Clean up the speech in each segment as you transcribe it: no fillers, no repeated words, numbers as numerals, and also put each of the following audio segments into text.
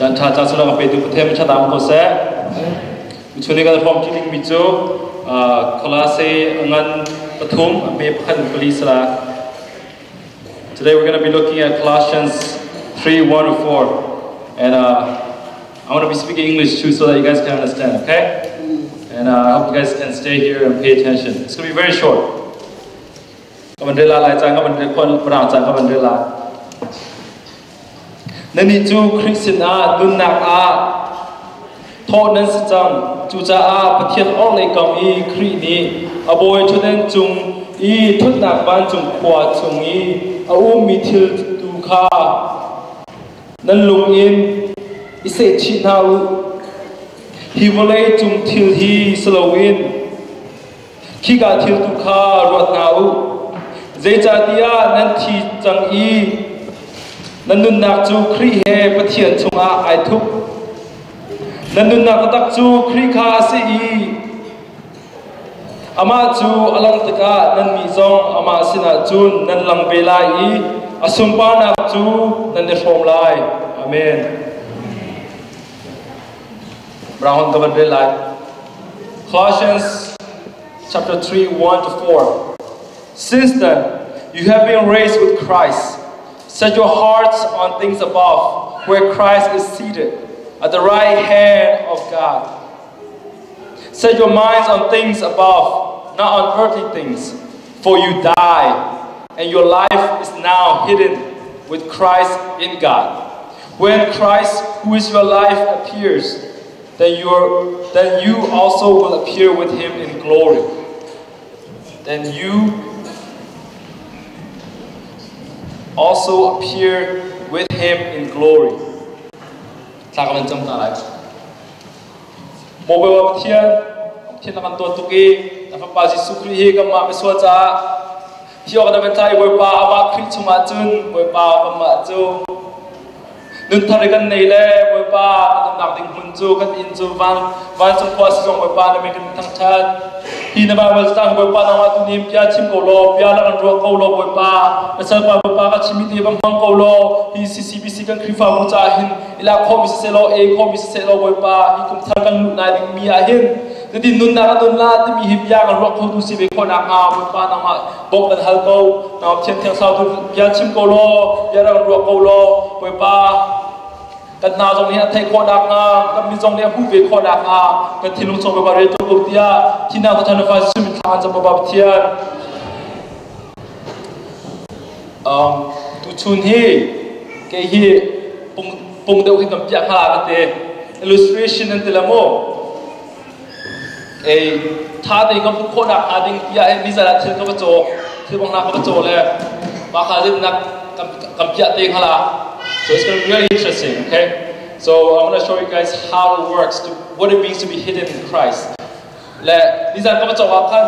Chan cha cha sula ngape tu puthem chadam ko se. Chuni ka form kiling bicho Colossians angan pathum ape phan polisla. Today we're going to be looking at Colossians 3:1-4, and I want to be speaking English too so that you guys can understand, okay? And I hope you guys can stay here and pay attention. It's going to be very short. Nani chu Christian a dun nak a tho nan sichang chu cha a pathian ong le kam I khri ni aboi thu den chung I thut nak ban chung khwa chung I a mi thil tu kha nan lung in I se chi nau hi volei chung thil hi slowin khi ga thil tu kha rot nau zai cha tia nan thi chang I Nandun nak chu khri he pathian chunga ai thup Nandun nak tak chu khri kha se I ama chu alang taka nan mi zong ama sina chun nan lang bela I asumpa nak chu nan de from lai amen Brown the one lai Colossians chapter 3:1-4 Since then you have been raised with Christ. Set your hearts on things above, where Christ is seated at the right hand of God. Set your minds on things above, not on earthly things, for you die, and your life is now hidden with Christ in God. When Christ, who is your life, appears, then you also will appear with Him in glory. Then you also appear with Him in glory. Sakaman jom ta lai. Mo bewa thiên nakan to tuki, na pa Jesu Christ hi kama beswa cha. Hiyo kada betai boy pa ama Christ chunga chun boy pa kama chu. Nunthar kan nei le boy pa nak ding hun chu kan in chu van chung kwa si jong boy pa na me kan thang chat. Hi na ba wal tang boy pa na ma tu nim pya chim ko lo pya la kan ro ko lo boy pa na sal pa boy pa ka chimi ti bang hang ko lo hi CCBC kan khrifa mu cha hin ila kho mi se lo e kho mi se lo boy pa hi kumthar kan lu na ding mi a hin dedi nun na ka nun la ti mi hi pya kan ro ko tu si be ko na nga boy pa na ma bok kan hal ko na chen thang sa tu pya chim ko lo pya la kan ro ko lo boy paกันนาจงนี้ไทยขอดักนากันมีจงนี้ผู้เวขอดักนากันที่ลุงจงไปบริจาคบุตรยาที่นาพัฒนาฟ้าสุมิทานจะมาบับเทียนตุชุนฮีเกฮีปงเดียวกันกับฮาลาเต illustration นั่นเตละโมท่าเด็กกับผู้ขอดักอาดิงยามีสาระที่กับโจที่บางนากับโจเลยมาขาดินักกับยาเตงฮาลาSo it's going to be really interesting, okay? So I'm going to show you guys how it works, what it means to be hidden in Christ. Le, nizan ka ba chawa kan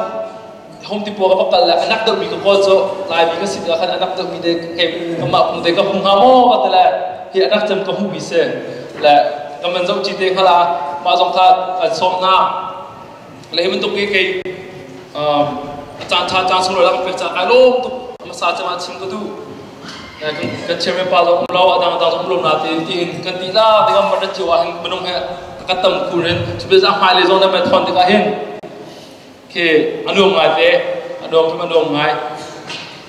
hom tipo ka pa la anak daw mi ko so lai mi ka sit kan anak daw mi de ke kama pung de ka pung ha mo ka tala hi anak jam ka hu bi se le kaman zo chi te khala ma jong kha som na le mun to ke chan cha so la ka pe cha ka lo to ma sa cha ma chim ko du kan cewek palau melawa datang belum nanti kan tidak dengan pada jiwa yang belum kata mungkin sebenarnya hal itu zona metode dikahin ke anu ngai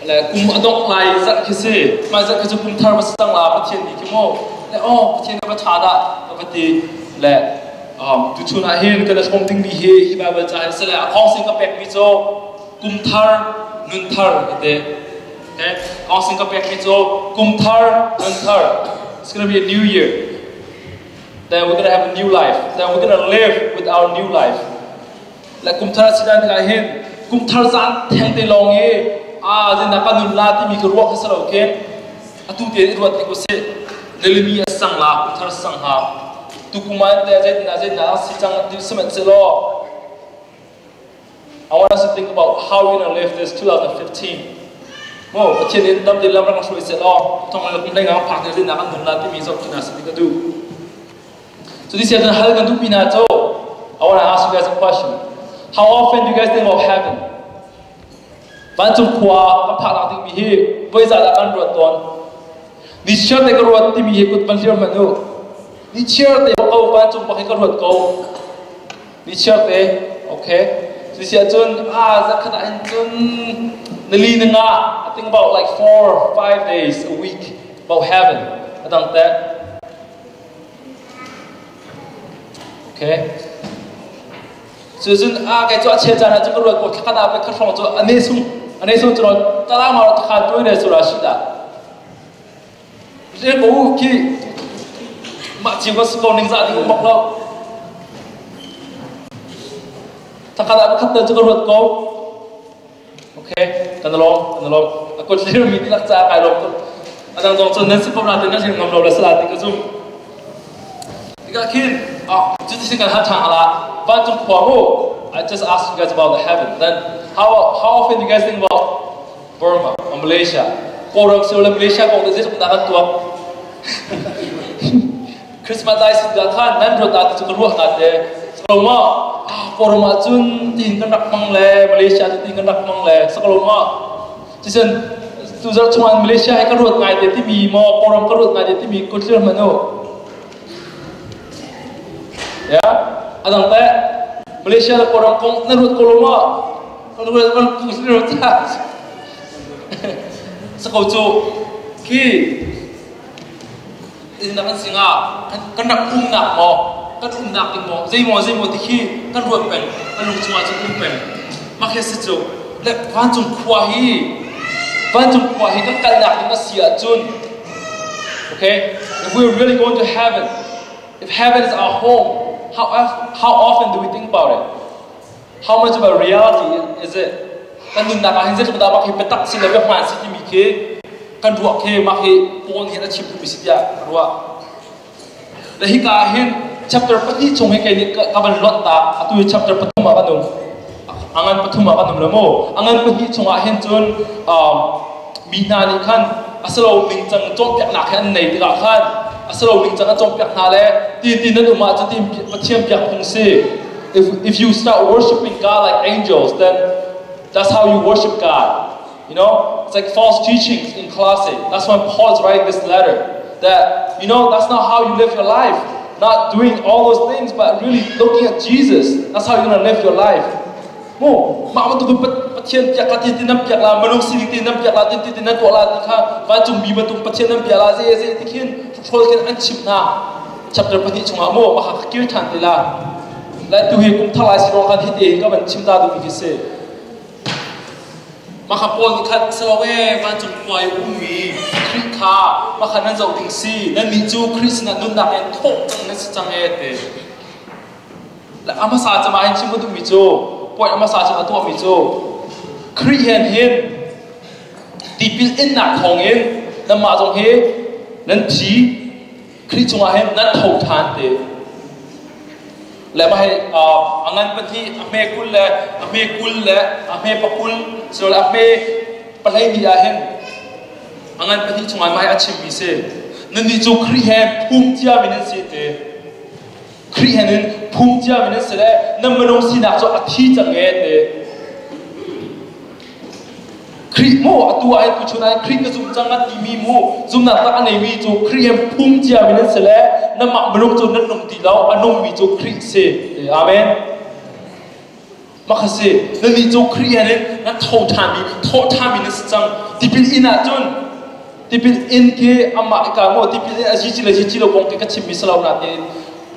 le kum adong lai zat kisi zat kisi kumthar masang la pathian di kimo le pathian ka chada kapati le tu chuna hin kana something bi hi ba cha sele akhong sing ka pek bi cho Kumthar Nunthar de Okay, Colossians Kumthar Nunthar. It's going to be a new year. Then we're going to have a new life. Then we're going to live with our new life. Like Kumthar sidan kahin, Kumthar zan theng te long ye. Jin na kanun la ti mi ko ruak sa lo ken. Atu te ruat ko se nelimi sang la Kumthar sang ha. Tu kuman te je na si chang ti semet se lo. I want us to think about how we're going to live this 2015. Oh, trên đến đâm đến lâm đang suy sẽ lo trong này cũng đang ngáo phạt thì đến nào ăn là tí mình dọc trên nào sẽ đi do. So this is a hal kan tu pina cho. I want to ask you guys a question. How often do you guys think of heaven? Ban chung khwa ka phak lang ti mi hi, voi za la kan ruat ton. Ni shot ne ka ruat ti mi hi kut ban lir manu. ni chair te ko ban chung pakhi ka ruat ko ni chair te okay so sia chun za khata in chun nali nga I think about like 4 or 5 days a week about heaven adang te okay so chun cái chỗ che cha na chu ruat ko khata pe khong chu ane sung chu ta ma kha tu ne su ra shi da je ko ki ma chi ko su ko ning za di ko mok lo ta khata pe khat chu ruat ko okay kan lo ko chi mi ti lak cha kai lo adang dong chun nan si ko na te na sin ngam lo la sa ti ka zum ka kin chu ti kan ha thang la ba chung khwa mo I just asked you guys about the heaven. Then how often do you guys think about Burma or Malaysia? Orang seolah Malaysia kong desi sebentar kan tua. Christmas day sudah kan nan roda tu keluar nade. Sekolah ma orang macun tin kan nak mangle Malaysia tu tin kan nak mangle. Sekolah ma jisen tu jar cuma Malaysia kan roda ngai deh tibi ma orang kan roda ngai deh tibi kultur mana? Ya, adang teh. Malaysia la orang kong narut koloma orang orang pusing rotak sekaucu ki ini nak singa kan nak nak mo kan nak mo zai mo dikhi kan ruat pen kan lu cuma cukup pen makanya sejo le vanjung kuahi kan nak dengan sia jun okay if we are really going to heaven if heaven is our home how often do we think about it? How much of a reality is it? Kan nun nak ahin zet pada makai petak sila behuan siti mike kan dua ke makai pon hina chip tu bisitya dua. Lahi kahin chapter pati chong he kai kaban lot ta atu chapter pathuma kanung angan pathuma kanung lamo angan pati chong ahin chun mina ni kan asalo ning chang chong pyak nak han nei ti ka khan asalo ning chang chong pyak na le ti na uma cha ti pathiam pyak phung se if you start worshiping God like angels then that's how you worship God you know it's like false teachings in Colossians that's why Paul is writing this letter that you know that's not how you live your life not doing all those things but really looking at Jesus that's how you're going to live your life mo ma tu pathian pyak ka ti nam pyak la manung si ti nam pyak la ti na to la ti kha va chung bi ba tung pathian nam pyak la je ti khin thol ken an chim na chapter pati chunga mo ma kha kir than ti la la tu hi kum thala si ro kha thi te ka ban chim da du bi se ma kha pon kha so we va chung kwai mi khri kha ma kha nan zo ting si nan mi chu Chris na nun na en thok chang na si chang e te la ama sa chama hin chim du mi chu point ama sa chama tu mi chu khri hen ti pil in na khong in na ma jong he nan chi khri chunga hen nan thok than te le ma he angan pati ame kul le ame pakul so la ame palai mi a hen angan pati chunga ma a chim mi se nan ni chu khri hen phum chia min se te khri hen phum chia min se le nam manong si na cho a thi chang e te khri mo atu ai ku chuna khri ka zum chang ti mi mo zum na ta nei mi chu khri hem phum chia min se le na ma manong chu nan nong ti lao anong mi chu khri se amen ma kha se na ni chu khri hen na tho tha mi na chang ti pil ina chun ti pil in ke amma ka mo ti pil a ji chi lo kong ke ka chim mi salo na te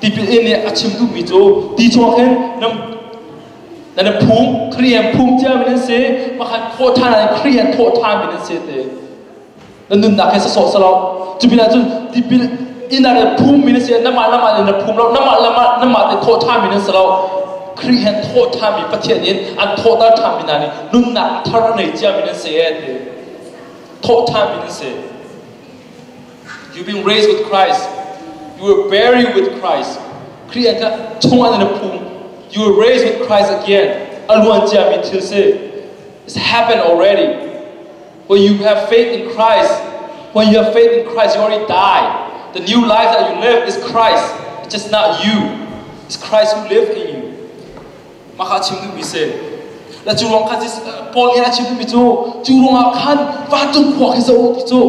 ti pil in ne a chim du mi chu ti chu hen namนั่นพุ่งเครียดพุ่งเจ้าไม่ได้เสียมาขันโทษท่านเครียดโทษท่านไม่ได้เสียเตะนั่นนึกหนักแค่สะสลบจุบินาจุนที่เป็นอินาเรพุ่งไม่ได้เสียน้ำมันเนี่ยพุ่งแล้วน้ำมันแต่โทษท่านไม่ได้เสียเราเครียดโทษท่านมีประเทศนี้อันโทษท่านไม่ได้นี่นึกหนักท่านในเจ้าไม่ได้เสียเตะโทษท่านไม่ได้เสีย You've been raised with Christ you were buried with Christ เครียดก็ช่วงนั้นพุ่งYou were raised with Christ again. It's happened already. When you have faith in Christ, you already died. The new life that you live is Christ. It's just not you. It's Christ who lives in you. Maka chimdu mise. La churong kan Paul ina chimdu mitu. Churong akan vatung kwa kisa o titu.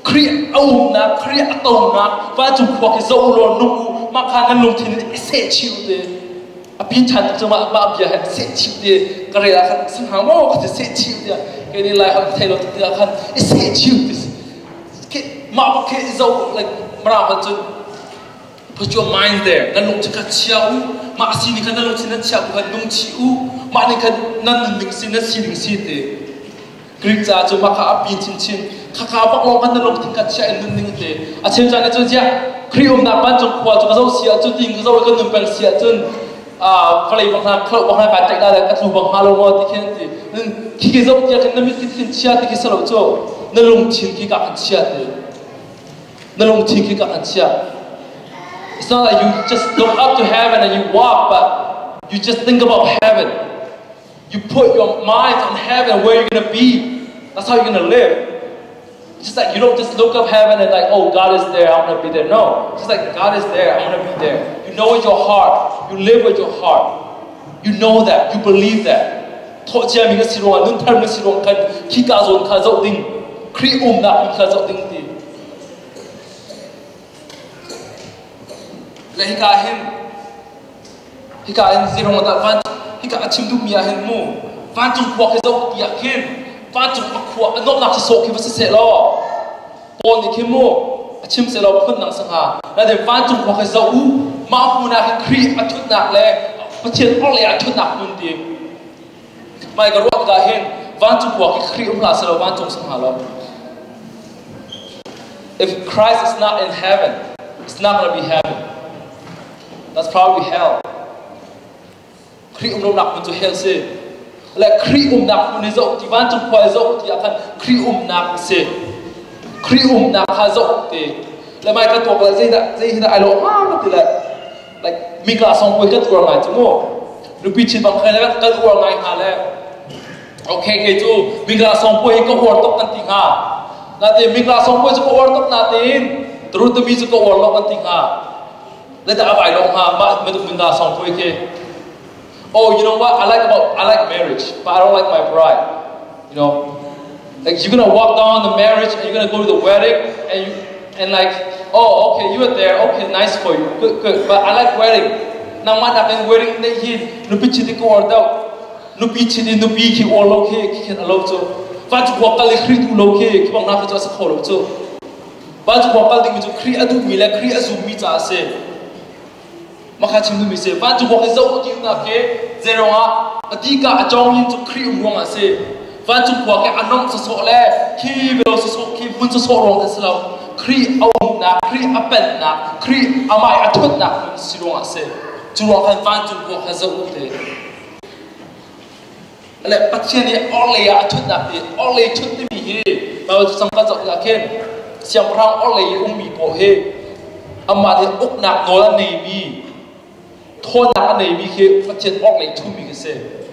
create na create atau na và chúng qua cái dấu lo nung mà khả năng lùng thì sẽ chịu de à biến thành cho mà bây giờ sẽ chịu de cái này là sang hàng mò có thể sẽ chịu de cái này lại thay đổi thì là khăn sẽ chịu cái mà cái dấu like mà làm cho put your mind there năng lùng chỉ cần chịu mà xin cái năng lùng chỉ cần chịu cần lùng chịu mà nên cần năng lùng xin nó xin de Greek za cho mà khá biến chín khá bác lo kan nalong thing kat sia in ning te a chem jang chu sia krium na ban chung khwa chu ka zo sia chu ting ka zo ka num pel sia chun falei bang na khlo bang na ka tek da ka chu bang ha lo mo ti khen ti ki ki zo tia kan namit ki khin sia ti ki sa lo chu nalong chin ki ka kan sia te nalong chin ki ka kan sia it's not like you just look up to heaven and you walk but you just think about heaven you put your mind on heaven where you're going to be that's how you're going to live. Just like you don't just look up heaven and like, oh, God is there, I'm gonna be there. No, just like God is there, I'm gonna be there. You know with your heart, you live with your heart. You know that, you believe that. Thọ chia mình cái xì ruộng, nương thân cái xì ruộng cần khi cả dồn cả dậu đinh, khi nạp mình cả dậu đinh thì. Lại hi cả hen xì ruộng ta van, hi cả chim du mía hen mu, van chung qua cái dậu tiệt hen. Và chúng ta khua nộp nạp số khi mà sẽ lo, bọn đi khi mua chim sẽ lo phun năng sang hà, là để và chúng ta cái dấu mà phụ nữ cái create một chút nạp lệ, một chuyện ở lệ chút nạp luôn đi, mà cái ruột cái hen và chúng ta cái create là sẽ lo và chúng sang hà lo. If Christ is not in heaven, it's not gonna be heaven. That's probably hell. Create nộp nạp into hell say. Lại krium nạp mình dậu thì van trong khoai dậu thì akan krium nạp se krium nạp ha dậu thì lại mai cái tuột là dây ai lo nó thì lại like mình là xong quay cái tuột này chứ mô lúc bị chìm bằng khai lại cái tuột này hà lại ok cái chú mình là xong quay cái tuột tóc tan tiếng hà là thì mình là xong quay cái tuột tóc nát tin rồi từ bây giờ cái tuột tóc tan tiếng hà lại ta phải lo hà mà mình là xong quay cái oh, you know what? I like marriage, but I don't like my bride. You know, like you're gonna walk down the marriage and you're gonna go to the wedding and like, oh, okay, you were there. Okay, nice for you, good. But I like wedding. Now what happened? Wedding they hit. No pitch the go out. No pitch the no be ki all okay. Ki can allow to. But you walk the creed all okay. Ki bang na ka sa call to. But you walk the thing to create adu mila create azu mi ta se. Maka chim du mi se van chu walk zo ti na ke zero nga atika achong yin chu create wrong se van chu walk ke anong so le ki be so ki bun so wrong se lo create au na create apen na create amai athut na si wrong se chu walk kan van chu walk zo te ale patchen ni all ya athut na te all le chut ti mi he ba chu sam ka zo ya ken siam rang all le mi po he amma de uk na no la nei mi thôn nạp này bị khi phát triển ốc lại thu mình cái xe,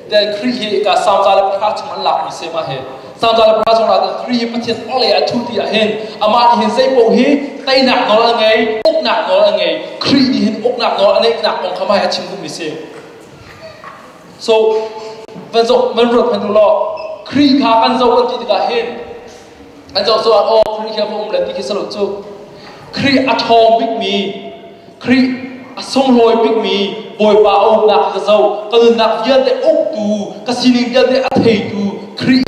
để khi cả sam gia là phát triển mạnh lạc mình xe mà hè, sam gia là phát triển là khi phát triển ốc lại thu thì hen, ama thì hen dây bộ hi, tay nạp nó là ngày, ốc nạp nó là ngày, khi thì hen ốc nạp nó là ngày nạp ông khăm hai chim cũng mình xe, so vẫn rồi vẫn lo, khi khá ăn dâu ăn thì cả hen, ăn dâu so khi khá ông lại thì cái sầu chu, khi atomic mi, khi sông lôi big mi bồi bao nạp cái dầu còn nạp viên để ốc tù cái xin viên để thầy tù khỉ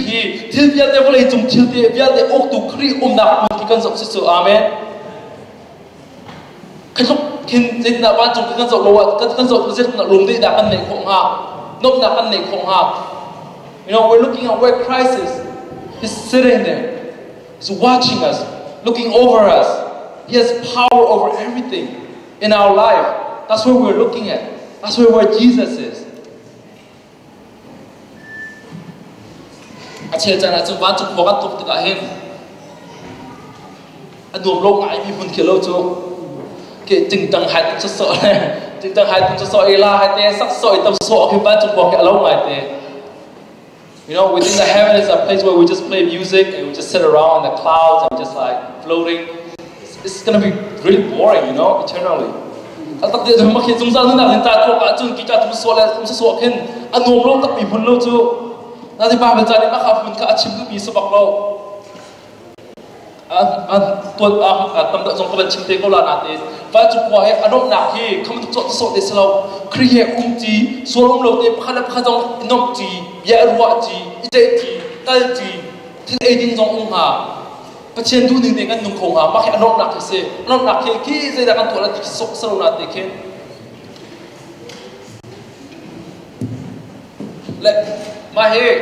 thiên viên để vô lấy chung thiên viên để ốc tù khỉ nạp một cái con dầu sẽ sửa amen cái lúc khi dịch nạp ban chung cái con dầu lâu cái con dầu cái dịch nạp lùm đi đã ăn này khổng hà nộp nạp ăn này khổng hà you know we're looking at where Christ is he's sitting there he's watching us looking over us he has power over everything in our life. That's what we're looking at. That's where Jesus is. Achel chana chung ban chung bokat tuk tika hem. Adum lok ngai mi pun khelo chu. Ke ting tang hai tuk so le. Ting tang hai tuk so ila hai te sak so itam so ke ban chung bokat lo ngai te. You know, within the heaven is a place where we just play music and we just sit around in the clouds and just like floating. It's gonna be really boring, you know, eternally. Tất nhiên chúng ta khi chúng ta đang lên ta có cả chúng kita chúng số là chúng số khen anh nôm lâu tất bị phun lâu chú, nanti ba bên trái đi mắc hấp phun cả chim cứ bị sập lâu, tuột tâm đợi trong các bạn chim tê câu là nạt tê và chụp qua hết anh nạc khi không được chọn số để sao khi hệ chi số ông lâu tê khăn đắp khăn trong nông chi dễ ruộng chi dễ chi tay chi thì ai tin trong ông hà và trên tu ninh dengan nung khong hà mắc anh nạc thì sẽ anh nạc khi dễ đã căn tuổi là số sao nạt tê khen lệ mà hệ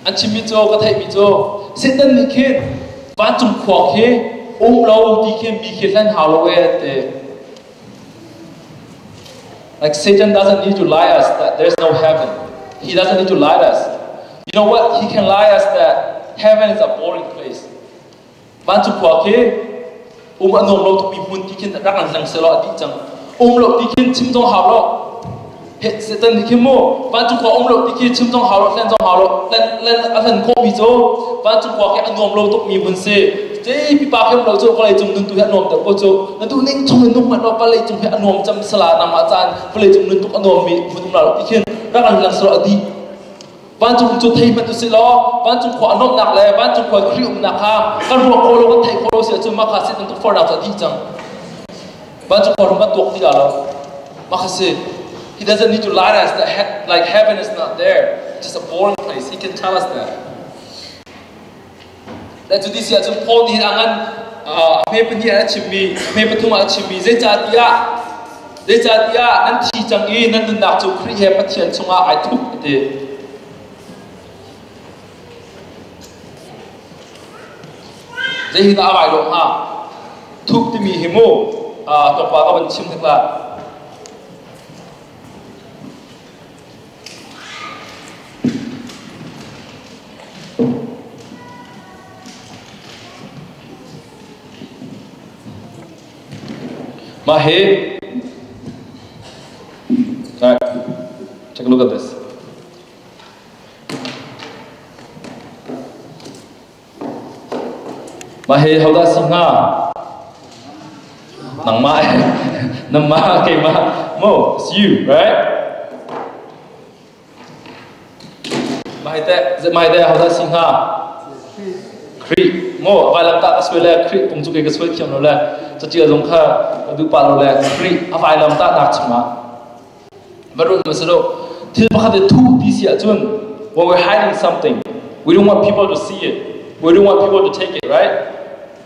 anh chim mi cho có thể mi cho sẽ tân đi khen và chúng khoa khi ông lâu đi khen mi khen lên hào lâu ấy like Satan doesn't need to lie us that there's no heaven. He doesn't need to lie to us. You know what? He can lie us that heaven is a boring place. Và chúng khoa khi ông anh ông lâu tụi mình muốn đi khen rất là năng sẽ lo đi chăng ông lâu đi khen chim trong hào lâu hệ sẽ tân đi khen mô và chúng khoa ông lâu đi khen chim trong hào lâu lên trong hào lâu lên ở thành cô bị dỗ và chúng khoa khi anh ông lâu tụi mình muốn xe thế bị bà em lâu cho có lấy chúng tụi anh ông tập cô cho nên tụi nên chúng mình nung mặt nó lấy chúng anh ông chăm sala nằm ở gian lấy chúng nên tụi anh ông mình muốn làm đi khen rất là năng sợ đi và chúng cho thấy mình tụi sẽ lo và chúng khoa anh ông nặng lệ và chúng khoa kêu nặng ha các ruộng cô lâu có thấy cô lâu sẽ chúng mắc hạt sẽ tụi phơi nào sẽ đi chẳng và chúng khoa chúng tuột đi cả rồi mắc hạt sẽ he doesn't need to lie to us that like heaven is not there just a boring place he can tell us thatและจุดที่เสียจนพอนี่อังนั้นเมย์เป็นที่อะไรชิมมีเมย์เป็นทุ่งอะไรชิมมีเจจาติยานั่นที่จังอีนั่นนักจุครีเฮปัทเทียนชงอาไอทุกเดเจหินาอะไรลงฮะทุกที่มีหิมโตัวปลาก็เป็นชิมทั้งหลายMahe, alright, take a look at this. Mahe, how does it now? Nama, okay, Mo, it's you, right? Mahe, how does it now? Creep, Mo, I love that as well. Creep, cũng chụp cái suy kiếm nó là cho chưa giống kháดูปาโลแลฟรีอาไฟลำตาดักชมาบรรลุมาสโลที่พระคัตทูดีเสียจน when we're hiding something we don't want people to see it we don't want people to take it right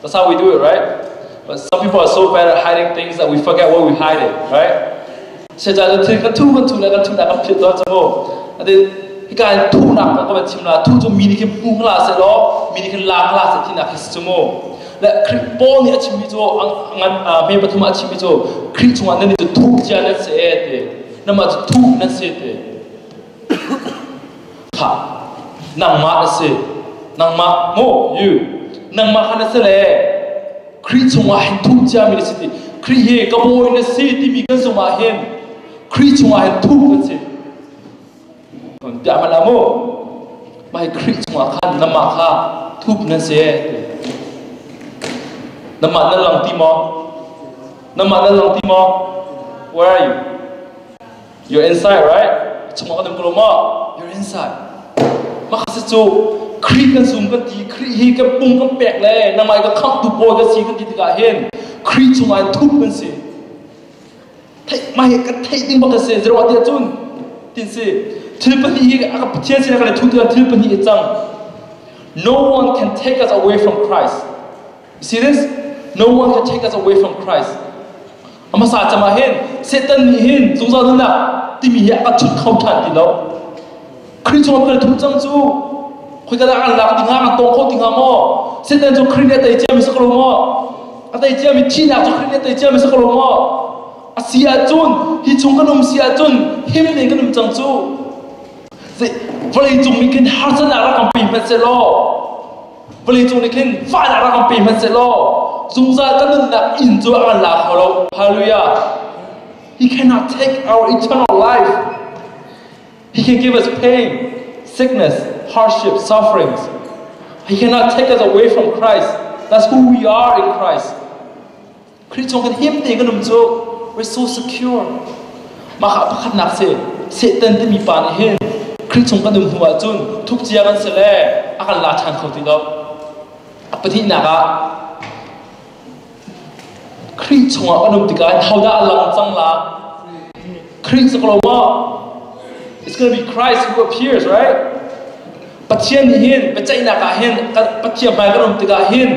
that's how we do it right but some people are so bad at hiding things that we forget where we hide it right เชื่อใจจนถึงกันทูแล้วกันทูหนักกันผิดตัวจมูกอันนี้การทูหนักก็เป็นชิมลาทูจนมีนี่คือพุ่งลาเสร็จแล้วมีนี่คือลากลาเสร็จที่หนักที่จมูกและคริปโป้นี่อาชีพโจงั้นเมย์ปฐมอาชีพโจคริปชงอันนี้จะทุกจานนั่นเสียเดนั่นมาจะทุกนั่นเสียเดค่ะนั่งมานั่นเสียนั่งมาโมยูนั่งมาขันนั่นเสียเลยคริปชงว่าเห็นทุกจานมีนั่นเสียคริปเฮกับโบยนั่นเสียที่มีกันสมาเห็นคริปชงว่าเห็นทุกนั่นเสียคนเดียวมันละโมไม่คริปชงว่าขันนั่งมาค่ะทุกนั่นเสียน้ำมันนั่นหลังตีมอ where are you you're inside right ชมกันเต็มกลมอ่ะ you're inside มาขัดจู่ครีกันซูมกันทีครีฮีกันปุ่งกันแปลกเลยน้ำมันก็ขับตุบโบยกันสีกันทีตะการเห็นครีชงไอ้ทุบกันสิไทยมาเห็นกันไทยดิ้งบักกันสิจะว่าเดียจุนดิ้งสิทิลปันฮีกับเทียนสินะกันเลยทุบตัวทิลปันฮีจัง no one can take us away from Christ you see this no one can take us away from Christ อามาสาจะมาเห็นเซตันมีเห็นสงสารนั่นแหละที่มีเหตุการณ์ชุดเข้าทันทีแล้วคริสต์มาเป็นทุกจังจูคุยกันแล้วอันหลักติงหาอันตรงเขาติงหาหม้อเซตันจูคริสต์เนี่ยแต่เจ้ามีสักโลหม้ออันแต่เจ้ามีที่หนักจูคริสต์เนี่ยแต่เจ้ามีสักโลหม้ออาเซียจุนฮิชงกันนุ่มเซียจุนหิมเนี่ยกันนุ่มจังจูสิวันนี้จุมีกันฮาร์ดนารักกันปีมันเซโลวันนี้จุนี่กันฟ้านารักกันปีมันเซโลสงสารกันนั่นอินจูอันหลักของเราฮาเลลูยา He cannot take our eternal life He can give us pain sickness hardship sufferings He cannot take us away from Christ That's who we are in Christ คริสต์ทรงกันหิมตีกันนุ่มจู We're so secure มาขับขัดหนักเสียเต้นที่มีปานเห็นคริสต์ทรงกันนุ่มหัวจุนทุกเจียกันเสร็จแล้วอาการลาชันเขาตีเราไป ปฏินักะคริสต์ชงอันนุ่มติกาเท่าได้ลังจังละคริสต์สกลมา it's gonna be Christ who appears right ปัจเจียนหินปัจจัยนักะหินปัจเจียนไม่ก็นุ่มติกาหิน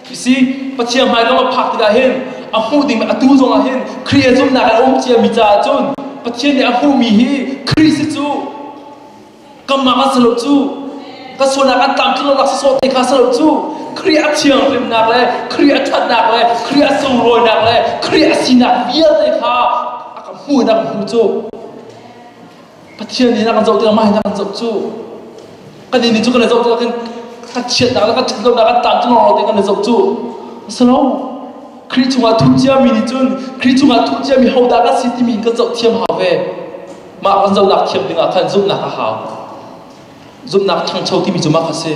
you see ปัจเจียนไม่ก็มาพักติกาหินอาหูดิ่งอาตูจงอาหินคริสต์จุนนักะองเจียมิจาจุนปัจเจียนเนี่ยอาหูมีฮีคริสต์จูกำมาก็สลบจูก็ส่วนนักตามที่เราลักษณะเอกสลบจูคริสต์เชียงริมนักเลยคริสต์ทัดนักเลยคริสต์สูงโรยนักเลยคริสต์สินักเบี้ยเลยค่ะอาหูนักหูจูปัจเจียนนี่นักจูที่เราไม่นักจูก็นี่จูกันเลยจูกันเฉียดนักแล้วก็จัดนักตามที่เราเด็กกันเลยจูสโลคริสต์ว่าทุกเจ้ามีนิจุนคริสต์ว่าทุกเจ้ามีหัวดาก็สิที่มีก็จะเทียมหาเวมากันจะนักเทียมดึงอาการจุ่มนักหาจุ่มนักทั้งเช้าที่มีจุ่มมาคัสเซ่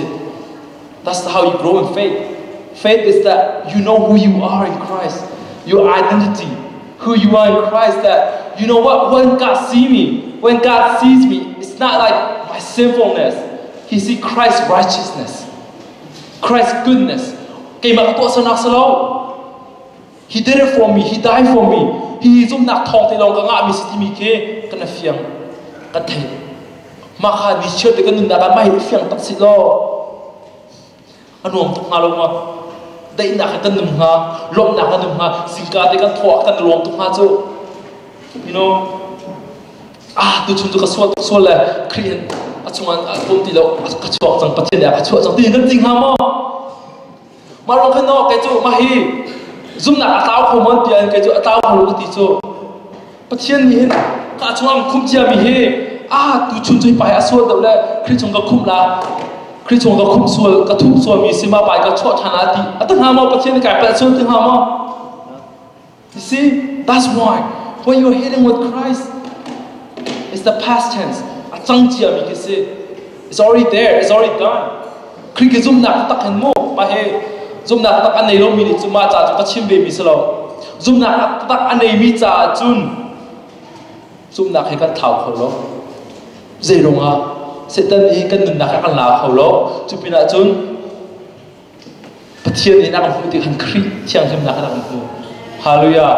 that's how you grow in faith faith is that you know who you are in Christ your identity who you are in Christ that you know what when God sees me it's not like my sinfulness he see Christ's righteousness Christ's goodness เกี่ยวกับตัวสนักสโลHe did it for me. He died for me. He จุ่มนักทองที่เราก็ง่ามีสิทธิมีเกกันนะเฟียงกันเทมาขาดิเชื่อแต่กันนึงแต่กันไม่เห็นเฟียงตัดสิโลอันนู้นตุกมาลงมาได้หนักกันหนึ่งฮะลมหนักกันหนึ่งฮะสิ่งการที่กันถั่วกันรวมตุกมาจู you know ดูชุนตุกส่วนเลยครีนช่วงนั้นปุ่มที่เรากระชอกจังประเทศเดียกระชอกจังตีกันจริงฮะมาลงข้างนอกแกจูมาฮีจุ่มหนักอัตราของมันเปลี่ยนกันจุอัตราของลูกติจูประเทศนี้ข้าช่วงคุ้มเจียมีเฮดูชุนจุยไปส่วนเดียวเลยคริสต์ชงก็คุ้มละคริสต์ชงก็คุ้มส่วนก็ทุกส่วนมีสิมาไปก็ชดชนะดีตั้งหามาประเทศนี้กลายเป็นส่วนตั้งหามา you see that's why when you're heading with Christ it's the past tense จังเจียมีกันสิ it's already there it's already done คริสต์จุ่มหนักตักเห็นโม่ไปเฮจุ่มนักตักอันไหนเรามีนี่จุ่มมาจ่าจุ่มก็ชิมเบมีสโลจุ่มนักตักอันไหนมีจ่าจุ่มนักให้กันเท่าเขาโลเจริญฮะเสร็จแล้วนี้กันหนึ่งนักให้กันลาเขาโลจุ่มปีน่ะจุ่มประเทศนี้นักพูดที่กันคริสเชียงชิมนักนักพูดฮาเลลูยา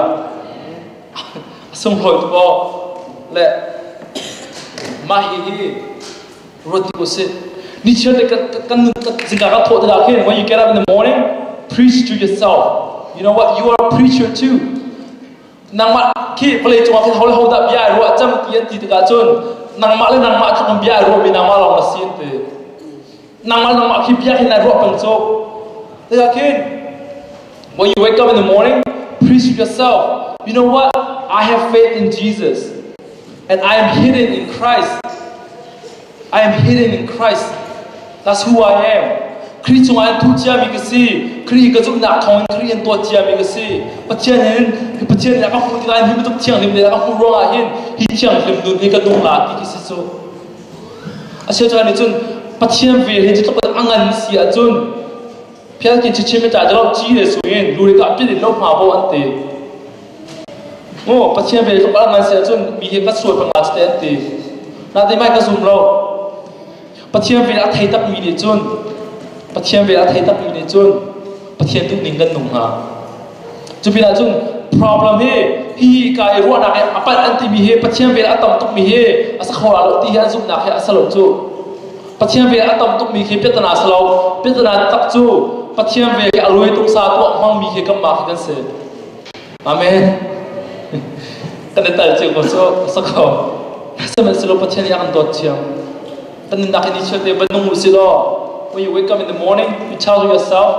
ส่งพลอยตัวและมาฮีรถที่กุศลนี่เชื่อแต่กันสิ่งการทดลองเห็น when you get up in the morning preach to yourself you know what you are a preacher too นางมาขี้เพลย์จังหวะที่เขาเล่าดับยารัวจำเกียนตีตะการจนนางมาเล่นนางมาทำบิยารัวมีนางมาลองมาเสียนเตะนางมาขี้บิยาให้นายรัวเป็นโซ่แต่ก็เห็น when you wake up in the morning preach to yourself you know what I have faith in Jesus and I am hidden in Christ I am hidden in Christ that's who I am คริสต์ชงอันทุกเจ้ามีกษีคริสต์ก็จุ่มหนักทองคริสต์ตัวเจ้ามีกษีประเทศนี้ก็พูดกันที่ไม่ต้องเที่ยงที่ไม่ได้ก็พูดร้องอะไรที่เที่ยงที่มันดูนี่ก็ดูหลาที่กิสิโซอาเชื่อใจในจุนประเทศเวรที่จะต้องอังกันเสียจุนเพียงกินชิมไม่จ่ายจะเราจีเลยส่วนดูเลยก็เป็นเราหาบ่อันเตะโอ้ประเทศเวรต้องอังกันเสียจุนมีเหตุก็ส่วนประมาณเต็มตีน่าได้ไม่ก็สุ่มเราประเทศเวลาไทยตับมีในจุนประเทศเวลาไทยตับมีในจุนประเทศตุกนิ่งกันหนุ่มฮะจุดเป็นจุน problem เฮฮีกายรัวนักเฮอปัตอันที่มีเฮประเทศเวลาต่ำตุกมีเฮอาศัยเขาเราตีเฮอันซุ่มนักเฮอาศัยเราจูประเทศเวลาต่ำตุกมีเฮเปิดนาสโลเปิดนาตักจูประเทศเวลาอารวยตุกซาตัวมั่งมีเฮกับมาเฮกันเสร็จอาเมนกันในแต่ละจุดก็โซ่สักเขาสมัยสโลประเทศนี้อันโดดเชียงกันนักนิชเตบันนุ่งมุสิโล when you wake up in the morning you tell yourself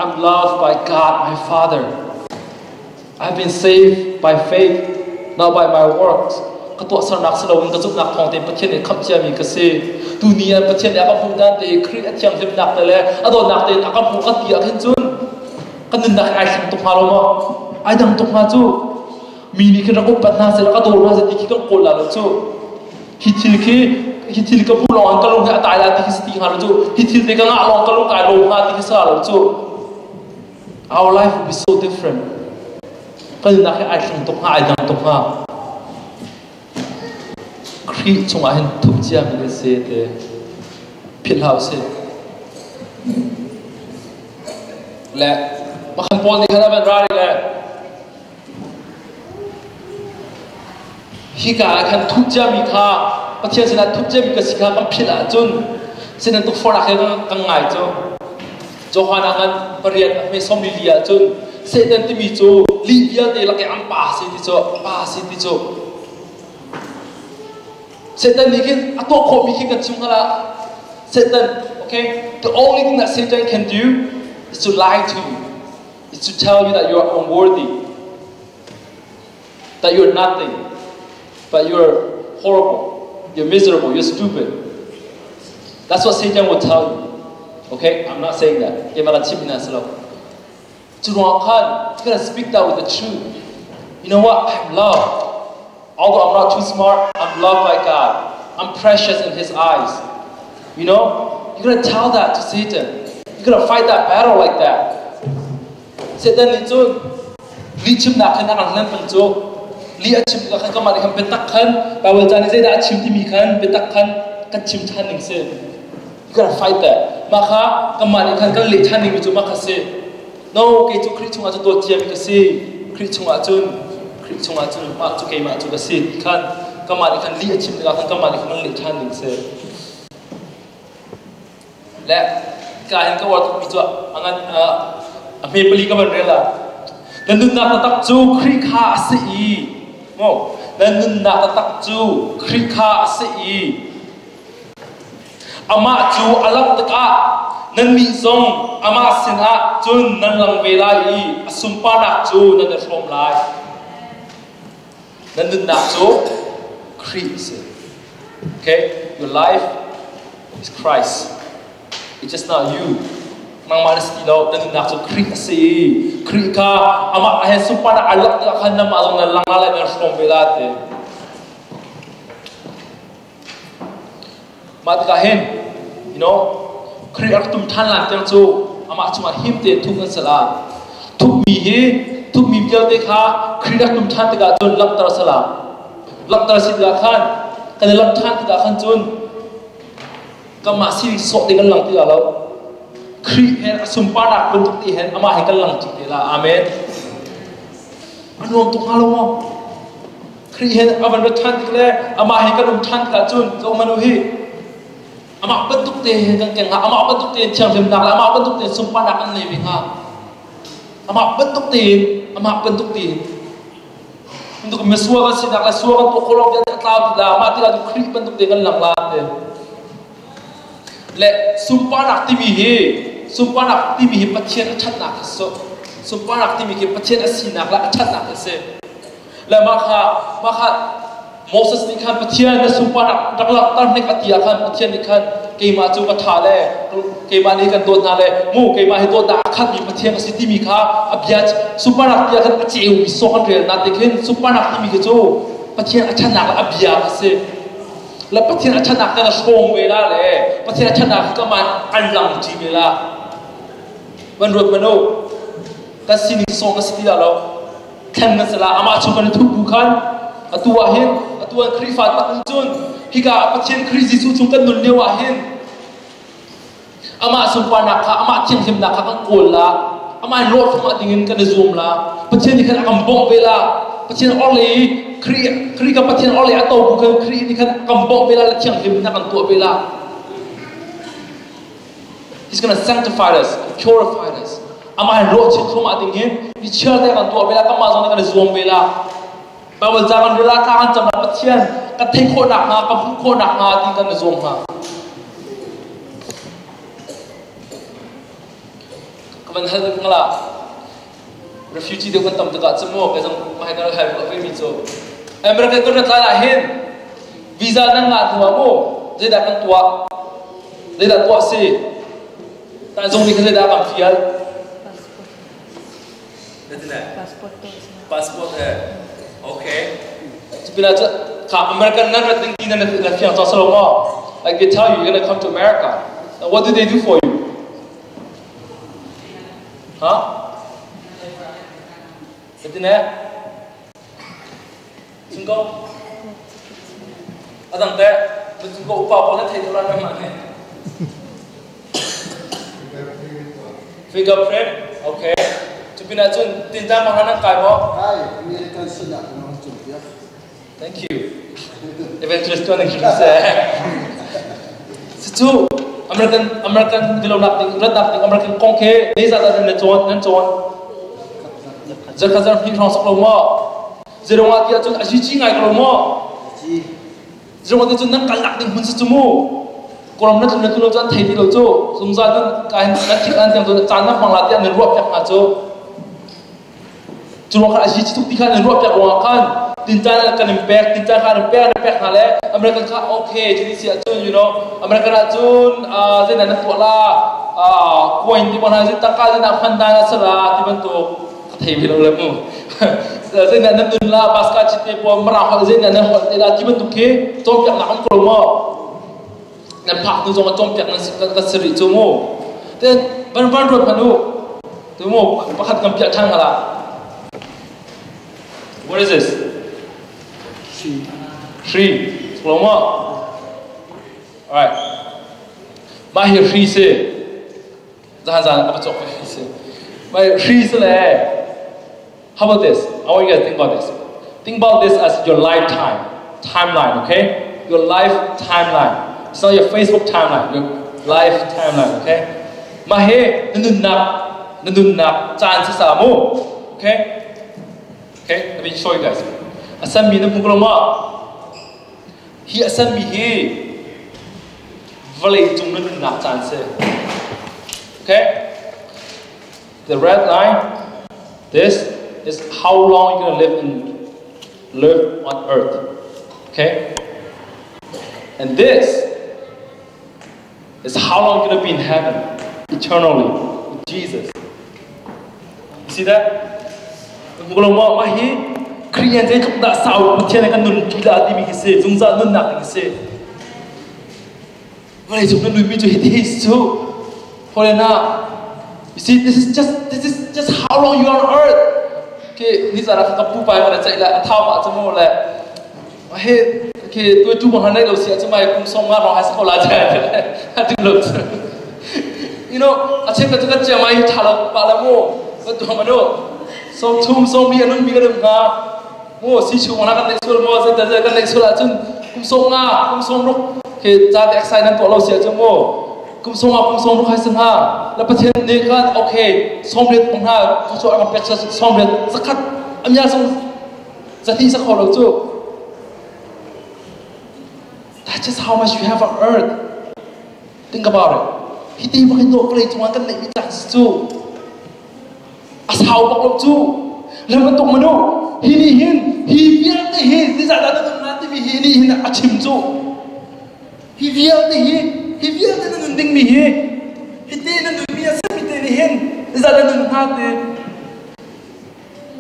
I'm loved by God my Father I've been saved by faith not by my works ก็ตัวสนักสโลมันก็จุกนักทองเต็มประเทศนี้ขับเชียมีกษีตัวนี้ประเทศนี้ก็พูดกันแต่คริสเชียงเต็มหนักแต่เลยอโดนหนักแต่ก็พูดกันตีกันจุนกันนักไอ้สังตุกมาลงมาไอ้ดังตุกมาจูมีนี่คือเราก็ปัญหาเสร็จแล้วก็โดนมาเสร็จที่ก็โกรธแล้วจูฮิตที่ก็พูดลองก็ลงให้ตายแล้วที่สติหาเราจูฮิตที่ก็งะลองก็ลงกายลงหาที่สาเราจู our life will be so different ก็นักให้ไอ้สังตุกมาไอ้ดังตุกมาคริสชงไอ้ทุกเจ้ามีเสด็จพิลาวเส และมาคันปอนที่ขณะเป็นรายเลยฮิกาคันทุกเจ้ามีค่าประเทศนั้นทุกเจ้ามีกสิกาคำพิลาจุนเส้นนั้นทุกคนอะไรกังไงจ้ะโจฮานักันปริยัติไม่สมบูรณ์จุนเส้นนั้นที่มีจูลีเดียเดลักอันป่าสิที่จูป่าสิที่จูเส้นนั้นนี่คือตัวโคมีคือกันจุงละเส้นนั้น okay the only thing that Satan can do is to lie to you is to tell you that you are unworthy that you are nothing but you're horrible you're miserable you're stupid that's what Satan will tell you okay I'm not saying that you gotta speak that with the truth you know what I'm loved although I'm not too smart I'm loved by God I'm precious in His eyes you know you gotta tell that to Satan you gotta fight that battle like that Satan ni tu li chim nak kena kan pun tu li chim nak kan kamari kan petak kan Bible jani saya dah chim ti mi kan petak kan chim chan ning se you gotta fight that maka kamari kan li chan ning tu maka se no ke tu kri chung atu to tiam ke se kri chung atu ma tu ke ma tu ke se kan kamari kan li chim nak kan kamari kan li chan ning se และการเห็นก็ว่ามีตัวอันเมปลีก็เป็นเรื่องละนั่นนึกนักตักจูคริคาสีโง่นั่นนึกนักตักจูคริคาสีอามาจูอลักตะกะนั่นมีทรงอามาสินะจุนนั่นลังเวลาอีสุมปานักจูนั่นจะชมลายนั่นนึกนักจูคริส okay your life is Christ it's just not you มังมาสติโลนั่นนักสุคริสีคริกาอามาเห็นสุปานะอัลลักตะขันน้ำมาตรงนั้นลังอะไรนั่นชมเวลาเตมาตะเห็น you know คริอักตุมท่านหลังจังจูอามาจุมาหิมเตทุกเงินสลาทุกมีเดียวเด็กค่ะคริอักตุมท่านตะกาจนลักตระสลาลักตระสิตะขันกันลักท่านตะกาขันจนก็มาสิสอดกันหลังที่เราครีเห็นสุมปานักเป็นตุกตีเห็นอามาเห็นกันหลังจิตละอาเมนมันรวมตุกฮาโลวครีเห็นอามันเป็นท่านที่เลยอามาเห็นกันรวมท่านกับจุนก็มาดูฮีอามาเป็นตุกตีเห็นกันเก่งฮะอามาเป็นตุกตีเชียงเทียมดักอามาเป็นตุกตีสุมปานักอันนี้วิ่งฮะอามาเป็นตุกตีมันตุกไม่สัวกันสิดักและสัวกันตัวโคลอมยันตะตาวติดาอามาที่เราครีเป็นตุกตีกันหลังลาเตและสุมปานักที่มีเฮสุมปานักที่มีเฮปัจเจนชัดหนักสุดสุมปานักที่มีเฮปัจเจนสีนักและชัดหนักเสและมาค่ะโมเสสนี่ขันปัจเจนและสุมปานักดักหลักตั้งในกติยาขันปัจเจนนี่ขันเกมาจูกระถาเลยเกมานี่กันตัวนาเลยมูเกมาให้ตัวดาขันมีปัจเจนสิที่มีค่ะอภิญญาสุมปานักที่ขันปัจเจนมีสองขันเรียนนัดเด็กเห็นสุมปานักที่มีจูปัจเจนชัดหนักและอภิญญาเสและประเทศชนะกันชงเวลาเลยประเทศชนะก็มาอันหลังจีเวลาวันรุ่งวันโน้กันสิ่งส่งกันสิ่งเราแข่งกันสละอามาชกันทุกบุคคลตัวเห็นตัวคริฟัตตันจุนฮิกาประเทศคริสิสุชงกันนุนเดียวเห็นอามาสุปานักอามาเชียงเทียมนักกันโกลละอามาโลดสมาดิ่งกันในซูมละประเทศนี้กันกำบงเวลาประเทศออลีครีกับประเทศออลีอัตโตบุคคลครีนี่กันกำบงเวลาและเชียงเทียมนักกันตัวเวลา He's gonna sanctify us purify us อามาโลดเชียงสมาดิ่งนี่เชื่อได้กันตัวเวลาก็มาตรงนี้กันในซูมเวลาบางวันจากกันเวลาทางจำนวนประเทศกันเทโคหนักมากับโคหนักมาดิ่งกันในซูมมาก็มันให้ถึงละrefugee เดียวกันตั้มตะกัดสมองก็จะมาให้กันให้พวกเฟมิโซอเมริกันก็จะตายเห็นวีซ่านั่งงานตัวโม่จะได้กันตัวจะได้ตัวสิแต่ตรงนี้ก็จะได้กันฟิลนั่นแหละพาสปอร์ตโอเคจะเป็นอะไรข้าอเมริกันนั่นเราถึงที่นั่นเราฟิลต่อสโลมอ like they tell you you're gonna come to America now what do they do for you huh Betul ya? Sungguh. Adang teh, sungguh upah apa nanti orang mana? Fingerprint. Okay. Chupina chun tinta mangana kai mo. Hai, American sila kung chupia. Thank you. Evangelist tuan introduce. Situ American film napting American kongke ni zata dan nan chon. Zakazar phi rong sok lo mo. Zerong atia chun aji ngai ko mo. Zerong atia chun nan kalak ding hun situ mo. Kolam na tun lo chan thei di lo chu. Sungza dan kain na thik an tiang tu chan na pangla tiang ni ruap yak ma chu. Churong kha aji tuk tikhan ni ruap yak wa kan. Tinta kan impact, tinta kan impact na le. American ka okay, jadi si chun you know, American chun zena na tu la coin di mana zeta ka zena phanda na sala ti ban tu thei bi lo le mu. Zena na dun la baska chite po mara ha zena na hol la ti ban tu ke tom yak na am ko mo. Nan pak tu jong tom yak na ka sri chu mo. Then ban rot panu. Tu mo pakhat kam pyak thang ala. What is this? Three. Slow mo. Alright. Mahir three se. Zahan apa cok three se. Mahir three se le. How about this? I want you guys to think about this. Think about this as your lifetime timeline, okay? Your life timeline. It's not your Facebook timeline. Your life timeline, okay? Mahir nandun nak chan sa samu, okay? Okay. Let me show you guys. Asam mi na pungkuloma. Hi asam mi hi. Valley jung na nak chance. Okay. The red line. This is how long you're gonna live on earth. Okay. And this is how long you're gonna be in heaven eternally with Jesus. You see that? Pungkuloma mahi. Kriyan jay chok da sao puthian kan nun kila di mi kise jungza nun nak kise wala chok na lui mi jo hiti su hole na. You see, this is just how long you are on earth. Ke ni zara ka pu pai wala chai la tha ma chmo la he ke tu bang hanai lo sia chmai kum som nga ro has ko la ja ati lo. You know, ache ka ka chamai thala pa la mo tu ma no so thum so mi anun bi ga nga mo si chu na kan next mo se ta kan next la chun kum som ro ke cha de excited to lo sia chu mo kum som ro khai sang ha la pathen ne kan okay som let pang ha chu am pek som let zakhat amya song zati sa kho lo chu. That's just how much you have on earth. Think about it. Hiti ba kin do play chu kan nei mi ta chu asau ba lo chu lam tok mano hin hi vial te hi di za da na te bi hi ni hin achim chu hi vial te na ding mi hi te na nu mi asa mi te ni hin di za da na ha te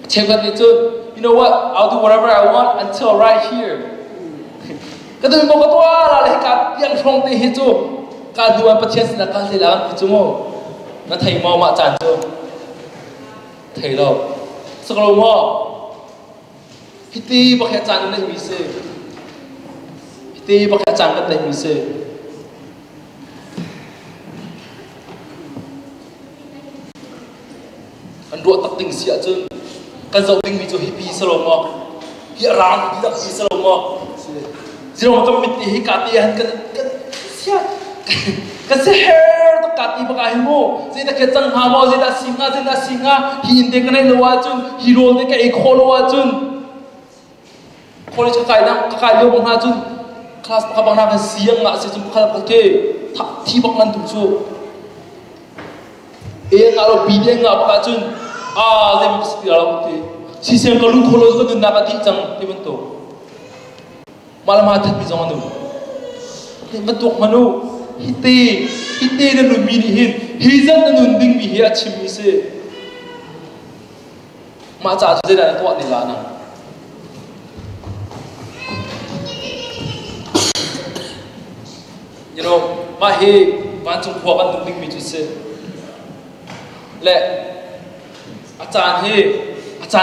check ni chu. You know what, I'll do whatever I want until right here. Ka tu mo ko to la le ka yang phong te hi chu ka duan pathian na ka se la chu mo na thai mo ma chan chu thầy lo sao lo mo hiti ba kha chan na mi se hiti ba kha chan na mi se an ro tak ting sia chun kan zo ting mi chu hi pi sao mo hi rang hi dak pi sao mo zero ma mit hi ka ti han kan sia kan se her to ka ti ba ka hi mo zeta ke chang ha mo zeta singa hi inde kan lo wa chun hi rol de ka e khol wa chun college ka kai lo bang ha chun class ka bang na ka siang nga se chun khala ka ke thi bak nan tu chu e nga lo bi de nga ba chun ze mo spira lo te si siang ka lu kholo ka dun na ka ti chang ti ban to malama that bi jong anu te ma tok manu hite na nu mi ni hin hizan na nun ding mi hi achim mi se ma cha je na to ni la na. You know, ma he ban chung khwa ban nun ding mi chu se le achan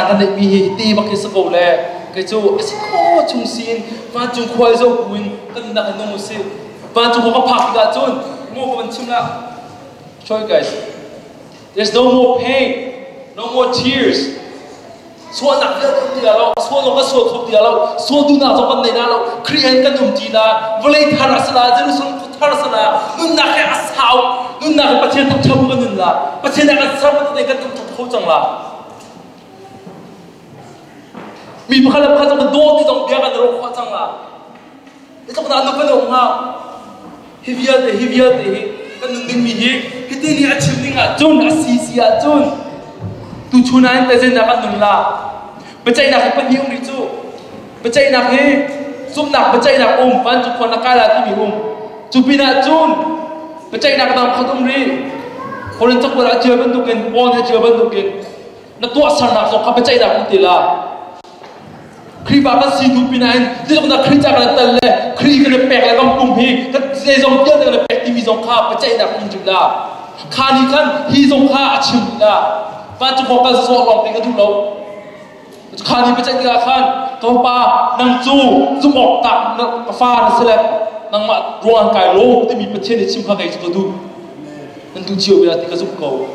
kan de mi hi ti ba ke sa ko le ke chu asiko chung sin ban chung khwai zo kuin kan na no se ban chung ko phak ga chun mo ko ban chim la. Show you guys. There's no more pain, no more tears. Số nặng hơn không tiền đâu, số nó có số không tiền đâu, số tu nào trong vấn đề nào đâu, Christian cái nôm chi là, với lại thà là Jerusalem thà là, nun nạc cái asao, nun nạc cái bắt chân thằng cháu cái nun là, bắt chân nạc cái sao cái này cái thằng thâu chẳng là, mình phải làm cái trong cái đô thì trong bia cái đồ khó chẳng là, cái trong nào nó phải làm ha, heavier thì cái nun đinh mình cái tên này chim đinh à, chun asisi à chun. Tu chunan te zen nakan nun la bacai nak pan hium ri chu bacai nak he zum nak bacai nak pan chu khon nakala ti mi chu pina chun bacai nak tam khatum ri korin chak wala che ban tu ken pon he che ban tu ken na tu asar nak so ka bacai nak ti la khri ba ka si tu pina en ti na khri cha ka tal le khri ka ne pek la kam pum hi ka se jong pia ne pek ti mi jong kha bacai nak chu la khani kan hi jong kha achim la và chúng ta sẽ so lòng tình cái thùng lâu, khai đi với chạy kia khai, câu ba năng chu, zoom ọc tạc, năng pha năng select, năng mặt ruang cài lô, thì mình bật trên để chim khai cái chúng ta du, năng tu chiều bây giờ thì cái zoom cầu,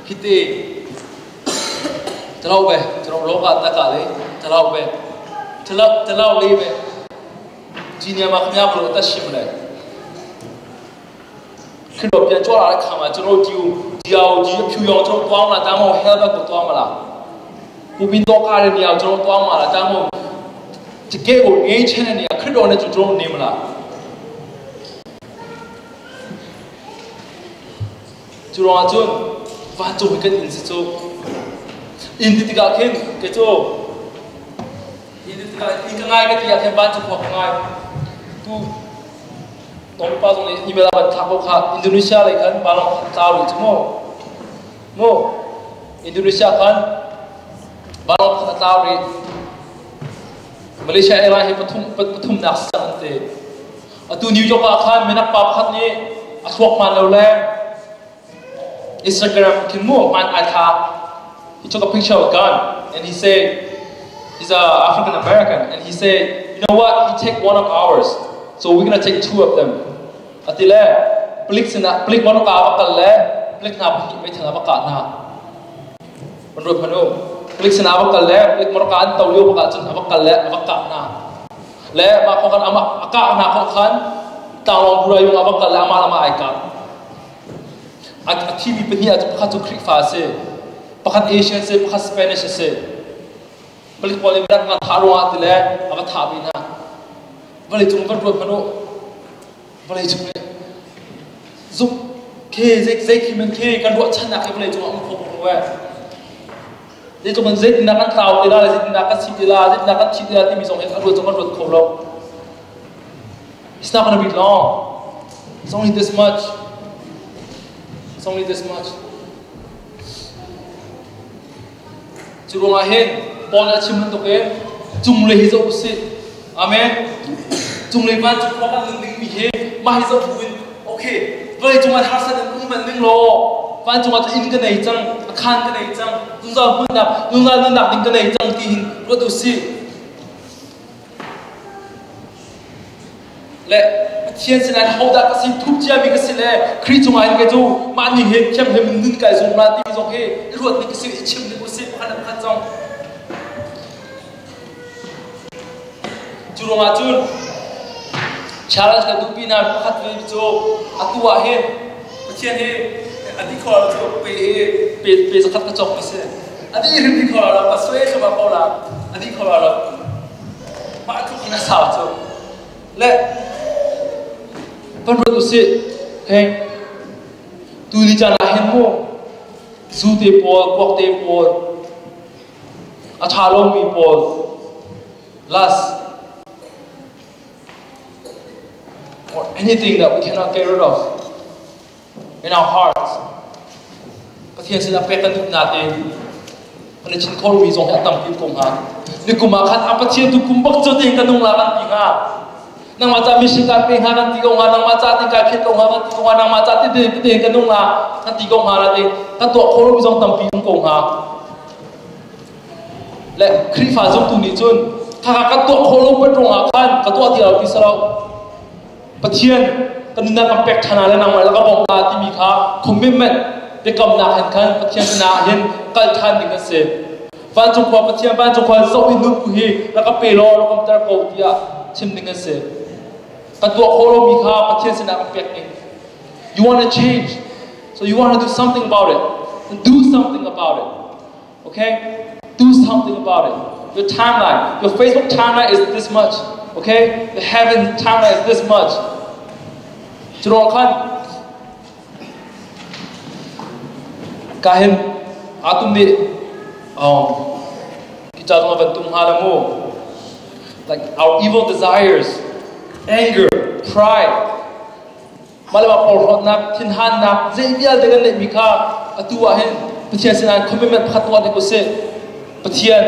khi thế, chlau về, chlau lô cả tất cả đấy, chlau về, chlau đi về, chỉ nhà mà nhà vừa ta chim này. Khi đầu tiên cho là khám mà cho nó chiều phiêu yong cho nó toang là ta mau help cái toang mà là, phụ pin to cả này cho nó toang mà là ta mau chỉ cái của nghe trên này khi đầu này cho nó niệm là, cho nó chun và cho cái in sự in thì cái khen cái cho in thì cái ngay cái gì cái ban cho học ngay tuน้องป้าตรงนี้เวลาบัดทักเขาค่ะอินโดนีเซียอะไรกันบาลองตาวหรือชั่วโมอินโดนีเซียกันบาลองตาวหรือมาเลเซียอะไรให้ปฐุมนักสันติตัวนิวยอร์กกันไม่นักปาพัดนี้สวกมันแล้วแหละ Instagram ขึ้นมั่วมันไอท่า he took a picture of a gun and he said he's a African American and he said you know what he take one of ours so we're gonna take two of them. Atile, plik mano ka bakal le, plik na may thang abaka na. Manro pano, plik sa abakal le, plik mano ka an tawliyo baka chun abakal le, abaka na. Le, makokan aka na kokan, tawang buray yung abakal le ama ay ka. At TV pa niya at pakatu Greek fase, pakat Asian se, pakat Spanish se. Plik mo le nga tarong atile, abatabi na. Vậy chúng vẫn luôn phấn vậy chúng giúp kê dây khi mình kê căn độ chân là cái vậy chúng ông không vậy để chúng mình dây thì là căn tàu thì là dây thì là căn xịt thì là dây thì là căn xịt thì là thì mình dùng hết căn độ chúng vẫn luôn khổ lâu it's not gonna be long it's only this much it's only this much chúng luôn là hết bọn đã chìm lên tục ấy chung lấy dấu xịt amen chúng lấy van chúng có các linh linh bị mai dấu buồn ok vậy chúng ta hát sẽ đến cũng mình linh lo van chúng ta in cái này chăng khan cái này chăng chúng ta muốn đạp đến cái này chăng thì hình rất đầu xí lệ thiên sinh này hậu đã cái gì thúc chia mình cái gì lệ khi chúng ta cái chỗ mà nhìn hết chăm hết mình cái dùng là tìm dùng hết ruột mình cái gì chim mình cái gì mà khăn khăn trong churung achun challenge ka dupi na pakhat ve cho atua he pachian he adi khol cho pe zakat ka chok se adi ri khol la pa swe cho ba paula adi khol la ma thu na sa cho le pan ro tu se he tu ni cha la hen mo zu te po kwak te po a thalom mi po last or anything that we cannot get rid of in our hearts. But here sila pekan natin. Ano chin ko wi zong atam kin kong ha. Ni kumakan apa chian tu kumbak cho ting kanung lakan tinga. Nang maca mission ka pe ha kan tigong ha nang maca ting ka khit kong ha kan tigong ha nang maca ti kanung la kan tigong ha la ting kan to ko wi zong tam pi kong ha. Le khri fa zong tu ni chun ka to ko lo pa tong ha kan ka to ti al ti sarau. Pathian กันนักกัมเป็กธนาและนางมาแล้วก็บอกนาที่มีค่าคอมมิชเมนต์ได้กำนักเห็นกันปะเทียนนาเห็นกัลทันดิกันเสียบ้านจงควาปะเทียนบ้านจงควาโซอินุกุฮีแล้วก็เปโลแล้วก็ตระโกเตียชิมดิกันเสียกันตัวโคโลมีค่าปะเทียนนากัมเป็กเอง you want to change so you want to do something about it then do something about it okay do something about it your timeline your Facebook timeline is this much okay the heaven timeline is this much จุดรองขั้นการเห็นอาตุมดิกิจการเป็นตุมฮาลามู like our evil desires anger pride มาเลยว่าปวดนักทินหันนักเจียดเด็กเนี่ยมีค่าตัวเห็นปะเทียนสินันคอมมิชเมนต์พัดตัวเด็กก็เสียปะเทียน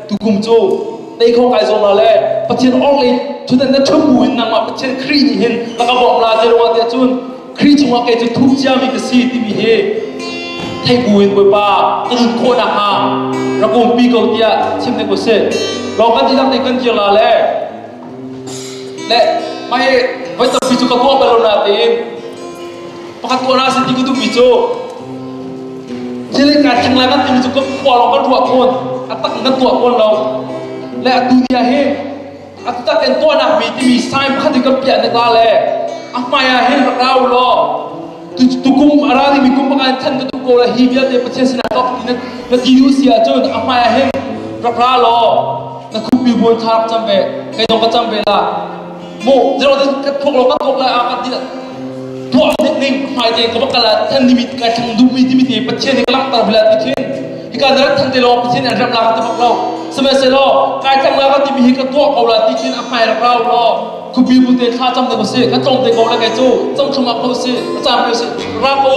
ตุกุมจูในข้อไก่โซนาเล่ปะเทียนออกเลยชุดนั้นชุ่มบุญนางมาปะเทียนครีนี่เห็นแล้วก็บอกลาเจรวันเดียจุนครีชงว่าแกจะทุกเจ้ามีกษีที่มีเฮให้บุญไปป้าตื่นโคนาฮาเราคงปีเก่าเดียชิมเด็กก็เสียเรากันที่ทำในกันเจลาเล่และไม่ไว้แต่พิจูกับตัวไปแล้วนาทีปากตัวน่าสิที่กูดูพิจูเช่นการทำงานกันที่พิจูกับพอเรากันตัวคนอัตกันตัวคนเราและดูเดียเฮอัตกันตัวนักมีที่มีสายพันธุ์กับเปียในกาเล่อัมาอยากเห็นเราหรอตุกุมอะไรที่มีกุมประการท่านก็ตุโกละฮีเบียเดประเทศสนามก็นักกีฬาเสียจนอัมาอยากเห็นเราหรอนักคุบิบุญทาร์จำเป็นใครต้องก็จำเป็นละโม่เดี๋ยวเราจะพวกเราก็ตกเลยอาการที่ตัวนิดนึงหมายถึงกับการท่านที่มีการทำดูมีที่มีประเทศในกำลังตามเวลาที่ขึ้นที่การนั้นท่านจะรอประเทศอันรับหลักที่พวกเราสมัยเสร็จแล้วการทำงานก็ที่มีกับตัวเอาละที่ขึ้นอัมาอยากเราหรอคุบิบุญเดชข้าจำเด็กเสียข้าจงเด็กเอาละแกจูจงขมับเขาเสียจำเขาเสียรักเขา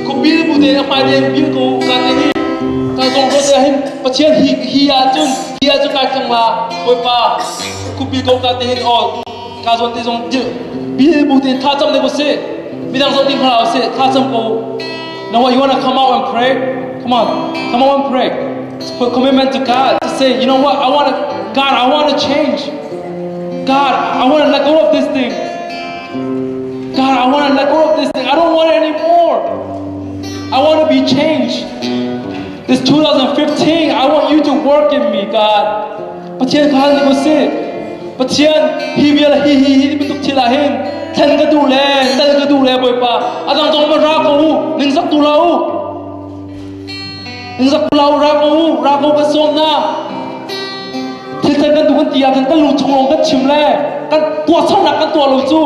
คุบิบุญเดชอัมาอยากบินกูการนี้การจงเขาเสียให้ประเทศฮิยาจุนการจังละไปป้าคุบิเขาการนี้อ๋อการจงที่จงบินบุญเดชข้าจำเด็กเสียบินทางจงที่เขาเสียข้าจำกู Now you wanna come out and pray? Come out and pray. Put commitment to God to say, you know what? God, I wanna change. God, I want to let go of this thing. God, I want to let go of this thing. I don't want it anymore. I want to be changed. This 2015, I want you to work in me, God. But here, God, you will say, but here, He will be to Him. Ten ka dule, boy pa. Adang tong marako, ningsak tulau. Ningsak tulau rako ka som na. ที่เธอกันดูกันตีกันกันรู้ชงลงกันชิมแล่กันตัวเท่านักกันตัวเราสู้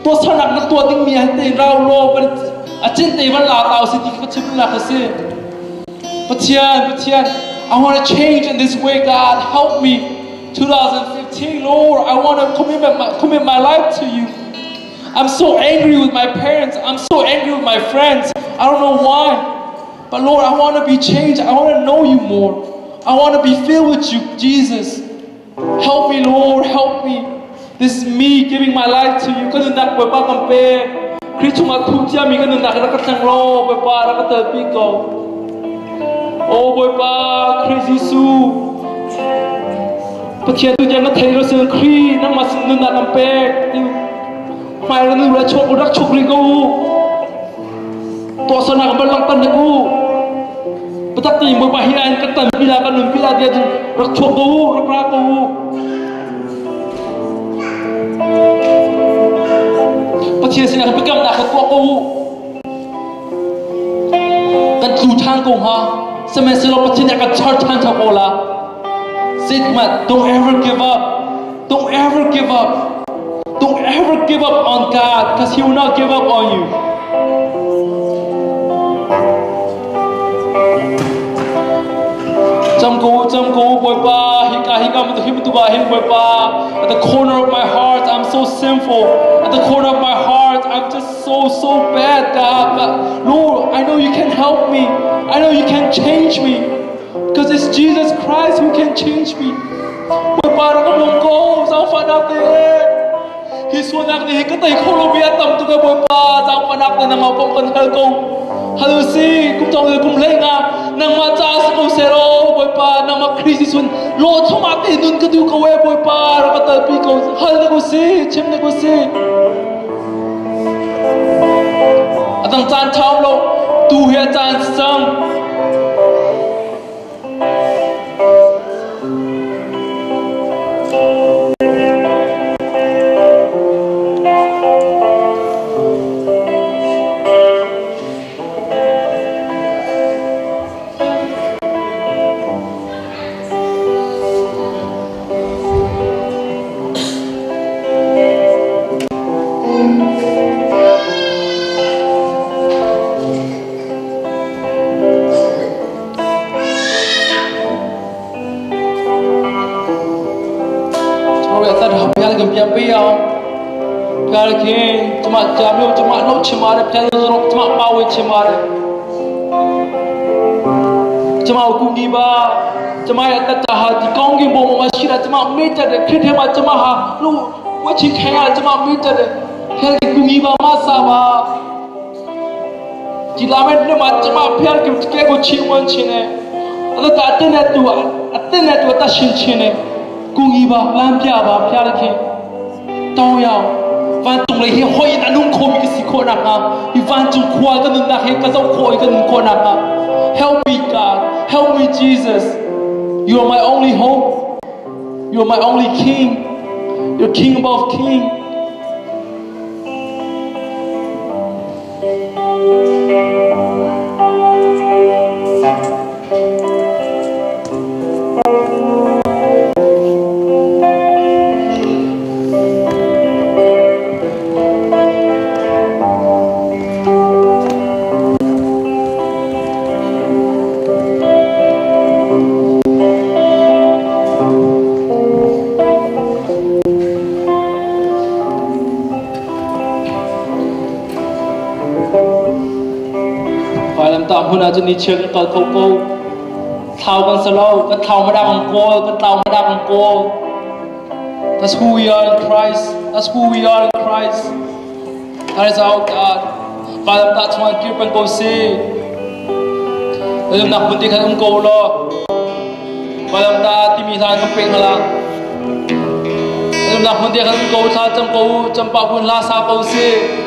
ตัวเท่านักกันตัวดิ้งเมียตีเราโลเป็นอาจินตีมันลาเตาสิที่ก็ชิมลาเขาสิปะเทียน I want to change in this way God help me 2015 Lord I want to commit my life to you I'm so angry with my parents I'm so angry with my friends I don't know why but Lord I want to be changed I want to know you more I want to be filled with you, Jesus. Help me, Lord. Help me. This is me giving my life to you. Because nak boy pa kampe, Kristunga tutia mi kan nak nakatang lo boy pa nakatapi ko. Oh boy pa, Kris Yesu. Patia tu jangan thayro sen Kris nang mas nak kampe. Mai kan ura chok urak chok rigo. Tosa nak balang tan aku. Betul yang berbahiran kata bila dia rakchok kau rakra kau Patia sini akan pegang nak kau kau dan tuhan kau ha semasa lo patia akan chartan kau lah Sigmat don't ever give up don't ever give up on God because He will not give up on you Jam ko boy pa hika mutu ba hin boy pa at the corner of my heart I'm so sinful at the corner of my heart I'm just so bad God Lord I know you can help me I know you can change me because it's Jesus Christ who can change me boy pa ra ko sang fa na te He sunak ni ka tai kholo bia tam tu ka boy pa sang fa na te na ma pom kan hal ko Halusi kum tong kum lenga nang ma cha sa ko sero boy pa nang ma krisis sun Lord tomate nun ka du ka we boy para ka talpi ko hal na ko si chem na ko si atang chan thao lo tu hia chan sang Piala ke, cuma jamnya, cuma no cemara, piala zorok, cuma pawe cemara, cuma aku giba, cuma ya tak tahu, kau giba mau masih ada, cuma meter deh, kita macam cuma ha, lu, wajib kaya, cuma meter deh, piala aku giba masa ba, jilamet ni macam cuma piala kita kau ciuman cine, atau tak ada tu tak cine, aku giba, lampiah ba, piala ke, tahu ya. Van tung lei hi hoi na nung ko mi si ko na ha hi van tung kwa ka nun na he ka zau ko ka nun ko na ha help me God, help me Jesus, you are my only hope, you are my only king, you're king above king. Hunaจะนี่เชื่อกันเขาโก้เท่ากันสโลว์ก็เท่าไม่ได้กันโก้ก็เท่าไม่ได้กันโก้ That's who we are in Christ. That's who we are in Christ. That is our God. Father, that's why kita pun kau see. Lalu nak pun tiada kau lo. Father, dah timi saya keping lah. Lalu nak pun tiada kau saya jemput pun lah saya kau see.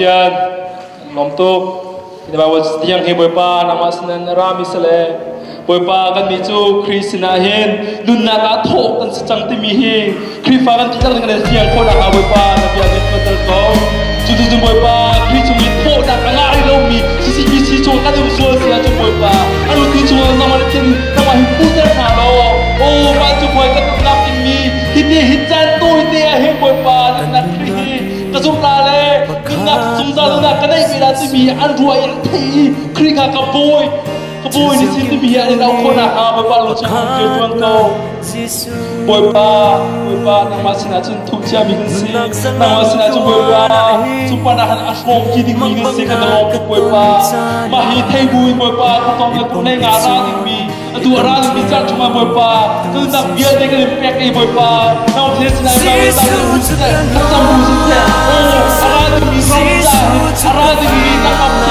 Tian nom tu kita bawa tiang he boipa nama senan rami sele boipa kan micu Krisna hin lunna ka thok kan secang ti mi hi krifa kan tiang dengan tiang ko dak boipa tapi ada betul kau tu boipa krisu mi thok dak ngari lo mi sisi cho kan tu so sia cho boipa anu tu cho nama tin nama hi putar ha lo oh ba tu boy ka nak ti mi hitan tu he boipa nak kri kasumla le nak sumza nak kanai bila tu mi an ruai yang thi krika ka boy ni sin tu mi ani lau khona ha ba ba lu chang ke tuang ko boy pa nang masina chun thu cha mi si nang masina chun boy pa supa na han ashom ki ding mi si ka dong ko boy pa ma hi thai bui boy pa ko tong na ku nei nga ra ding mi atu ara ding mi cha chuma boy pa tu nak bia de ke pek ai boy pa nau the sinai ma we ta lu cha ta sam bu si cha oh ara ding mi rom cha ara ding mi na ka